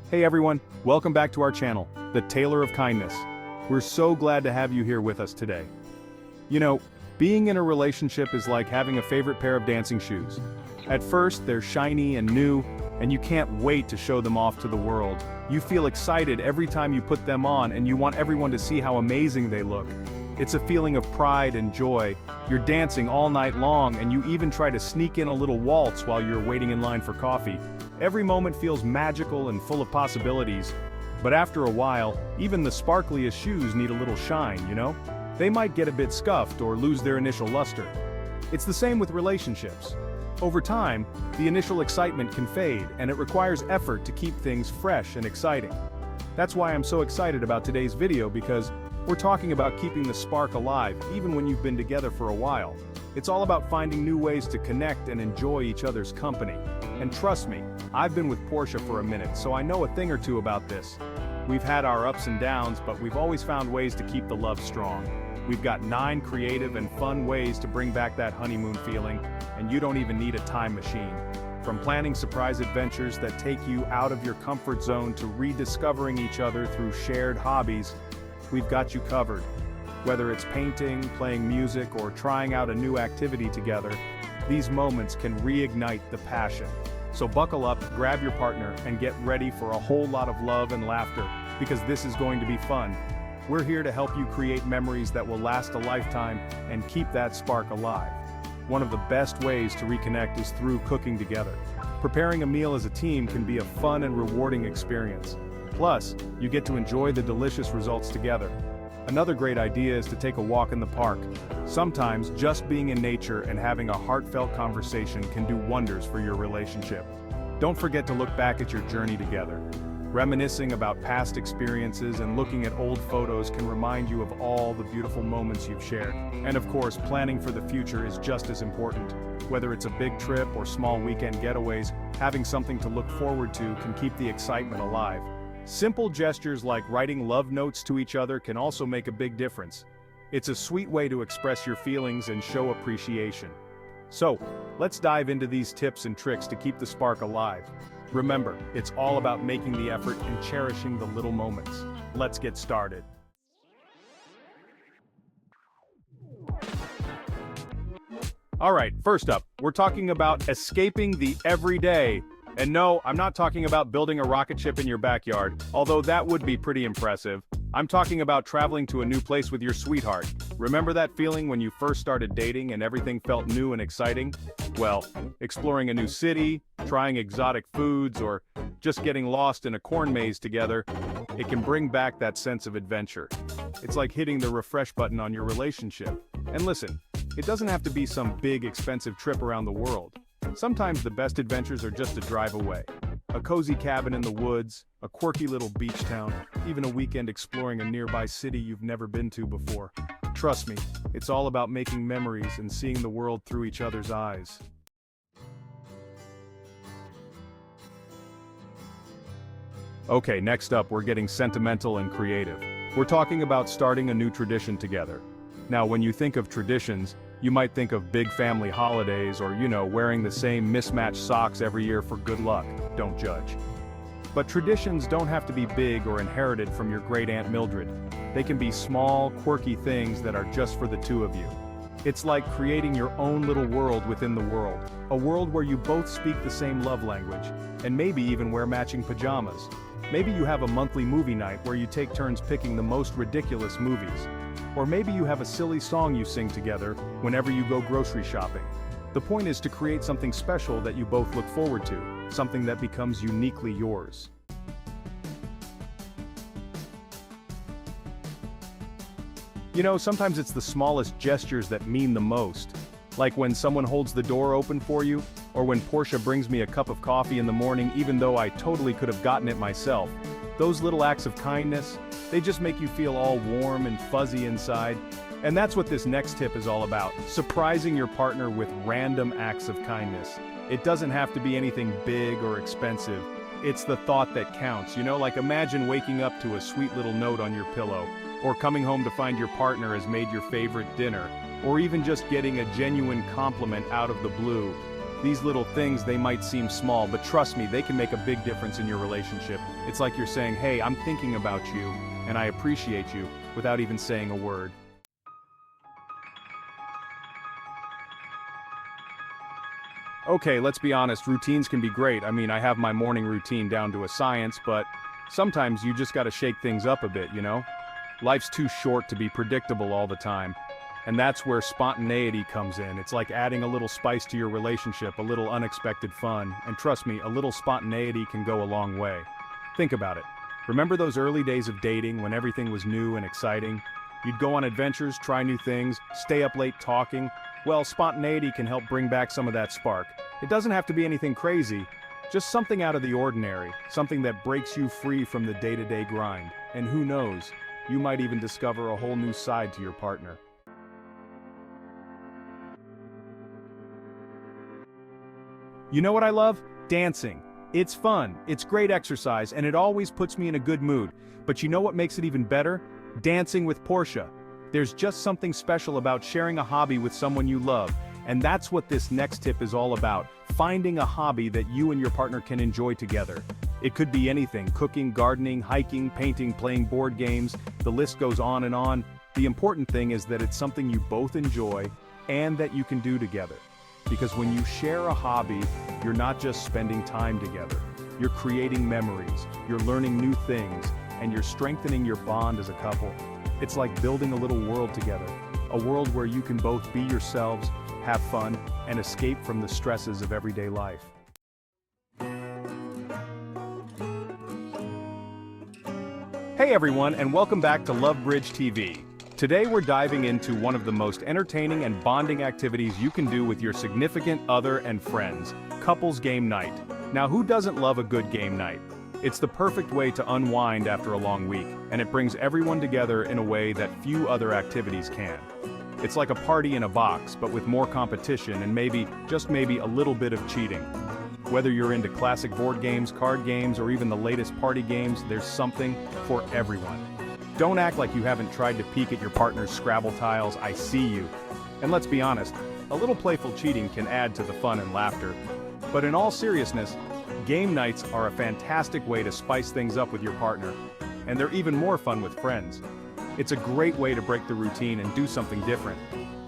Hey everyone, welcome back to our channel, The Tailor of Kindness. We're so glad to have you here with us today. You know, being in a relationship is like having a favorite pair of dancing shoes. At first, they're shiny and new, and you can't wait to show them off to the world. You feel excited every time you put them on and you want everyone to see how amazing they look. It's a feeling of pride and joy. You're dancing all night long and you even try to sneak in a little waltz while you're waiting in line for coffee. Every moment feels magical and full of possibilities. But after a while, even the sparkliest shoes need a little shine, you know? They might get a bit scuffed or lose their initial luster. It's the same with relationships. Over time, the initial excitement can fade and it requires effort to keep things fresh and exciting. That's why I'm so excited about today's video, because we're talking about keeping the spark alive even when you've been together for a while. It's all about finding new ways to connect and enjoy each other's company. And trust me, I've been with Portia for a minute, so I know a thing or two about this. We've had our ups and downs, but we've always found ways to keep the love strong. We've got 9 creative and fun ways to bring back that honeymoon feeling, and you don't even need a time machine. From planning surprise adventures that take you out of your comfort zone to rediscovering each other through shared hobbies, we've got you covered. Whether it's painting, playing music, or trying out a new activity together, these moments can reignite the passion. So buckle up, grab your partner, and get ready for a whole lot of love and laughter, because this is going to be fun. We're here to help you create memories that will last a lifetime and keep that spark alive. One of the best ways to reconnect is through cooking together. Preparing a meal as a team can be a fun and rewarding experience. Plus, you get to enjoy the delicious results together. Another great idea is to take a walk in the park. Sometimes just being in nature and having a heartfelt conversation can do wonders for your relationship. Don't forget to look back at your journey together. Reminiscing about past experiences and looking at old photos can remind you of all the beautiful moments you've shared. And of course, planning for the future is just as important. Whether it's a big trip or small weekend getaways, having something to look forward to can keep the excitement alive. Simple gestures like writing love notes to each other can also make a big difference. It's a sweet way to express your feelings and show appreciation. So, let's dive into these tips and tricks to keep the spark alive. Remember, it's all about making the effort and cherishing the little moments. Let's get started. Alright, first up, we're talking about escaping the everyday. And no, I'm not talking about building a rocket ship in your backyard, although that would be pretty impressive. I'm talking about traveling to a new place with your sweetheart. Remember that feeling when you first started dating and everything felt new and exciting? Well, exploring a new city, trying exotic foods, or just getting lost in a corn maze together, it can bring back that sense of adventure. It's like hitting the refresh button on your relationship. And listen, it doesn't have to be some big expensive trip around the world. Sometimes the best adventures are just a drive away. A cozy cabin in the woods, a quirky little beach town, even a weekend exploring a nearby city you've never been to before. Trust me, it's all about making memories and seeing the world through each other's eyes. Okay, next up, we're getting sentimental and creative. We're talking about starting a new tradition together. Now, when you think of traditions, you might think of big family holidays or, wearing the same mismatched socks every year for good luck. Don't judge. But traditions don't have to be big or inherited from your great Aunt Mildred. They can be small, quirky things that are just for the two of you. It's like creating your own little world within the world. A world where you both speak the same love language, and maybe even wear matching pajamas. Maybe you have a monthly movie night where you take turns picking the most ridiculous movies. Or maybe you have a silly song you sing together whenever you go grocery shopping. The point is to create something special that you both look forward to, something that becomes uniquely yours. Sometimes it's the smallest gestures that mean the most. Like when someone holds the door open for you, or when Portia brings me a cup of coffee in the morning even though I totally could have gotten it myself. Those little acts of kindness, they just make you feel all warm and fuzzy inside. And that's what this next tip is all about, surprising your partner with random acts of kindness. It doesn't have to be anything big or expensive. It's the thought that counts, like imagine waking up to a sweet little note on your pillow, or coming home to find your partner has made your favorite dinner, or even just getting a genuine compliment out of the blue. These little things, they might seem small, but trust me, they can make a big difference in your relationship. It's like you're saying, hey, I'm thinking about you, and I appreciate you, without even saying a word. Okay, let's be honest, routines can be great. I mean, I have my morning routine down to a science, but sometimes you just gotta shake things up a bit, you know? Life's too short to be predictable all the time. And that's where spontaneity comes in. It's like adding a little spice to your relationship, a little unexpected fun. And trust me, a little spontaneity can go a long way. Think about it. Remember those early days of dating when everything was new and exciting? You'd go on adventures, try new things, stay up late talking. Well, spontaneity can help bring back some of that spark. It doesn't have to be anything crazy, just something out of the ordinary, something that breaks you free from the day-to-day grind. And who knows, you might even discover a whole new side to your partner. You know what I love? Dancing. It's fun, it's great exercise, and it always puts me in a good mood. But you know what makes it even better? Dancing with Portia. There's just something special about sharing a hobby with someone you love, and that's what this next tip is all about, finding a hobby that you and your partner can enjoy together. It could be anything: cooking, gardening, hiking, painting, playing board games, the list goes on and on. The important thing is that it's something you both enjoy and that you can do together. Because when you share a hobby, you're not just spending time together. You're creating memories, you're learning new things, and you're strengthening your bond as a couple. It's like building a little world together, a world where you can both be yourselves, have fun, and escape from the stresses of everyday life. Hey everyone, and welcome back to Love Bridge TV. Today we're diving into one of the most entertaining and bonding activities you can do with your significant other and friends: couples game night. Now, who doesn't love a good game night? It's the perfect way to unwind after a long week, and it brings everyone together in a way that few other activities can. It's like a party in a box, but with more competition and maybe, just maybe, a little bit of cheating. Whether you're into classic board games, card games, or even the latest party games, there's something for everyone. Don't act like you haven't tried to peek at your partner's Scrabble tiles. I see you. And let's be honest, a little playful cheating can add to the fun and laughter. But in all seriousness, game nights are a fantastic way to spice things up with your partner. And they're even more fun with friends. It's a great way to break the routine and do something different.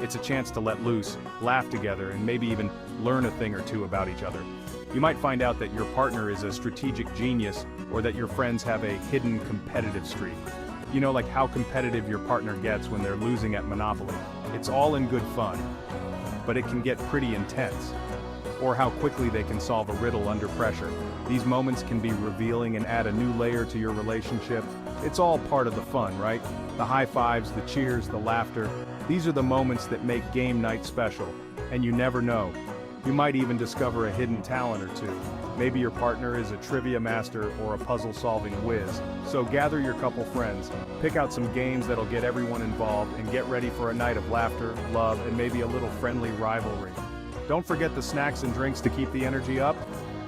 It's a chance to let loose, laugh together, and maybe even learn a thing or two about each other. You might find out that your partner is a strategic genius, or that your friends have a hidden competitive streak. You know, like how competitive your partner gets when they're losing at Monopoly. It's all in good fun, but it can get pretty intense. Or how quickly they can solve a riddle under pressure. These moments can be revealing and add a new layer to your relationship. It's all part of the fun, right? The high fives, the cheers, the laughter. These are the moments that make game night special. And you never know. You might even discover a hidden talent or two. Maybe your partner is a trivia master or a puzzle-solving whiz. So gather your couple friends, pick out some games that'll get everyone involved, and get ready for a night of laughter, love, and maybe a little friendly rivalry. Don't forget the snacks and drinks to keep the energy up.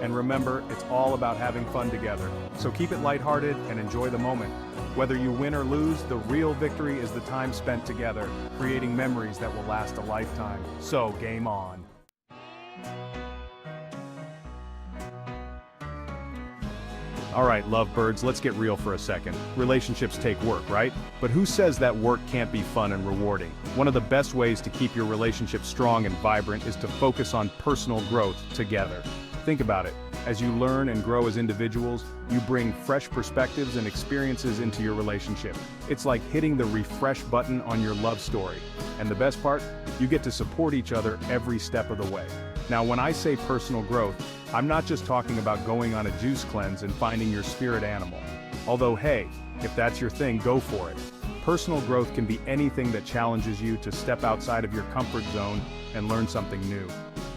And remember, it's all about having fun together. So keep it lighthearted and enjoy the moment. Whether you win or lose, the real victory is the time spent together, creating memories that will last a lifetime. So game on. Alright, lovebirds, let's get real for a second. Relationships take work, right? But who says that work can't be fun and rewarding? One of the best ways to keep your relationship strong and vibrant is to focus on personal growth together. Think about it. As you learn and grow as individuals, you bring fresh perspectives and experiences into your relationship. It's like hitting the refresh button on your love story. And the best part? You get to support each other every step of the way. Now, when I say personal growth, I'm not just talking about going on a juice cleanse and finding your spirit animal. Although, hey, if that's your thing, go for it. Personal growth can be anything that challenges you to step outside of your comfort zone and learn something new.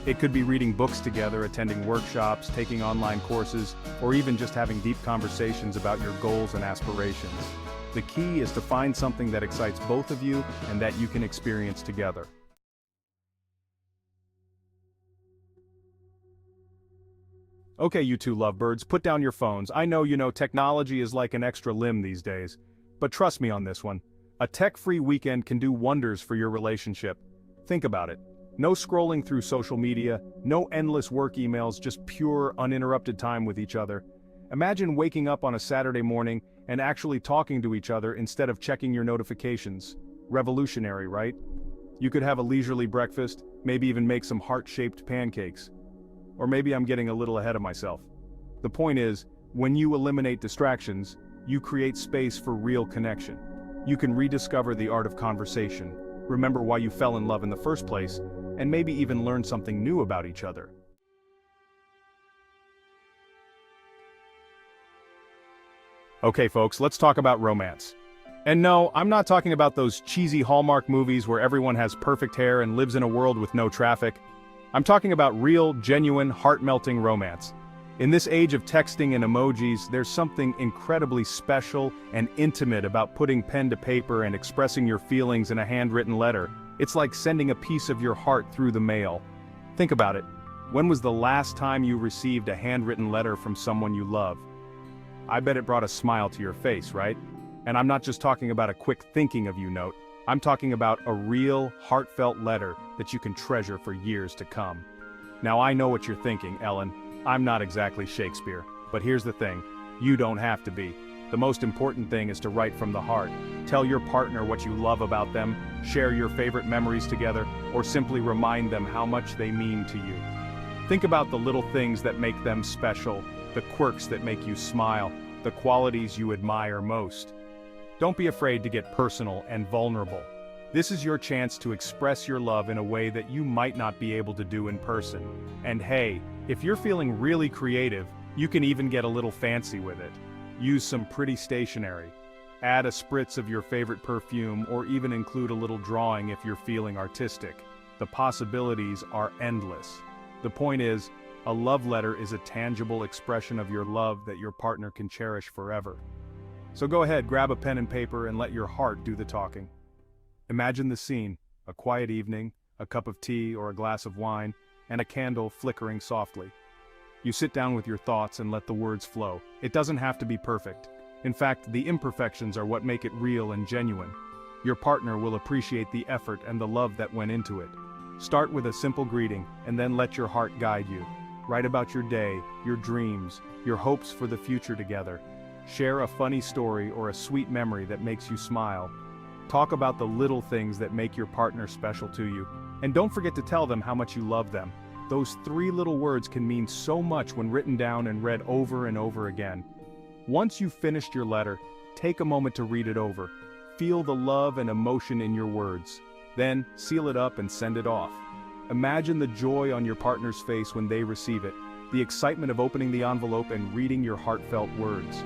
It could be reading books together, attending workshops, taking online courses, or even just having deep conversations about your goals and aspirations. The key is to find something that excites both of you and that you can experience together. Okay, you two lovebirds, put down your phones. I know technology is like an extra limb these days. But trust me on this one. A tech-free weekend can do wonders for your relationship. Think about it. No scrolling through social media, no endless work emails, just pure, uninterrupted time with each other. Imagine waking up on a Saturday morning and actually talking to each other instead of checking your notifications. Revolutionary, right? You could have a leisurely breakfast, maybe even make some heart-shaped pancakes. Or maybe I'm getting a little ahead of myself. The point is, when you eliminate distractions, you create space for real connection. You can rediscover the art of conversation, remember why you fell in love in the first place, and maybe even learn something new about each other. Okay folks, let's talk about romance. And no, I'm not talking about those cheesy Hallmark movies where everyone has perfect hair and lives in a world with no traffic. I'm talking about real, genuine, heart-melting romance. In this age of texting and emojis, there's something incredibly special and intimate about putting pen to paper and expressing your feelings in a handwritten letter. It's like sending a piece of your heart through the mail. Think about it. When was the last time you received a handwritten letter from someone you love? I bet it brought a smile to your face, right? And I'm not just talking about a quick thinking of you note. I'm talking about a real, heartfelt letter that you can treasure for years to come. Now I know what you're thinking, Ellen. I'm not exactly Shakespeare, but here's the thing, you don't have to be. The most important thing is to write from the heart. Tell your partner what you love about them, share your favorite memories together, or simply remind them how much they mean to you. Think about the little things that make them special, the quirks that make you smile, the qualities you admire most. Don't be afraid to get personal and vulnerable. This is your chance to express your love in a way that you might not be able to do in person. And hey, if you're feeling really creative, you can even get a little fancy with it. Use some pretty stationery. Add a spritz of your favorite perfume or even include a little drawing if you're feeling artistic. The possibilities are endless. The point is, a love letter is a tangible expression of your love that your partner can cherish forever. So go ahead, grab a pen and paper and let your heart do the talking. Imagine the scene, a quiet evening, a cup of tea or a glass of wine, and a candle flickering softly. You sit down with your thoughts and let the words flow. It doesn't have to be perfect. In fact, the imperfections are what make it real and genuine. Your partner will appreciate the effort and the love that went into it. Start with a simple greeting, and then let your heart guide you. Write about your day, your dreams, your hopes for the future together. Share a funny story or a sweet memory that makes you smile. Talk about the little things that make your partner special to you. And don't forget to tell them how much you love them. Those 3 little words can mean so much when written down and read over and over again. Once you've finished your letter, take a moment to read it over. Feel the love and emotion in your words. Then, seal it up and send it off. Imagine the joy on your partner's face when they receive it, the excitement of opening the envelope and reading your heartfelt words.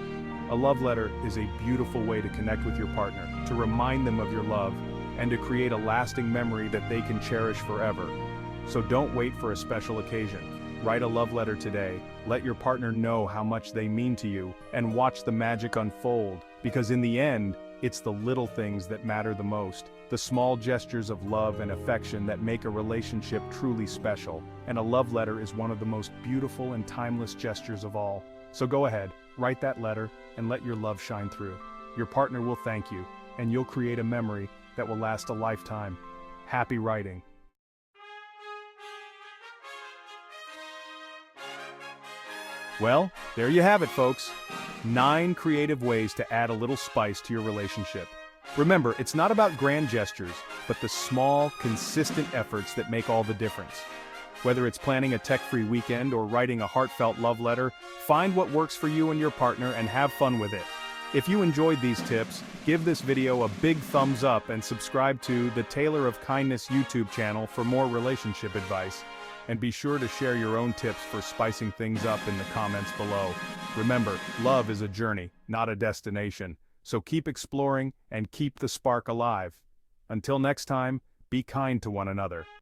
A love letter is a beautiful way to connect with your partner, to remind them of your love, and to create a lasting memory that they can cherish forever. So don't wait for a special occasion. Write a love letter today, let your partner know how much they mean to you, and watch the magic unfold, because in the end, it's the little things that matter the most, the small gestures of love and affection that make a relationship truly special, and a love letter is one of the most beautiful and timeless gestures of all. So go ahead, write that letter, and let your love shine through. Your partner will thank you, and you'll create a memory that will last a lifetime. Happy writing. Well, there you have it, folks. 9 creative ways to add a little spice to your relationship. Remember, it's not about grand gestures, but the small, consistent efforts that make all the difference. Whether it's planning a tech-free weekend or writing a heartfelt love letter, find what works for you and your partner and have fun with it. If you enjoyed these tips, give this video a big thumbs up and subscribe to the Tailor of Kindness YouTube channel for more relationship advice. And be sure to share your own tips for spicing things up in the comments below. Remember, love is a journey, not a destination. So keep exploring and keep the spark alive. Until next time, be kind to one another.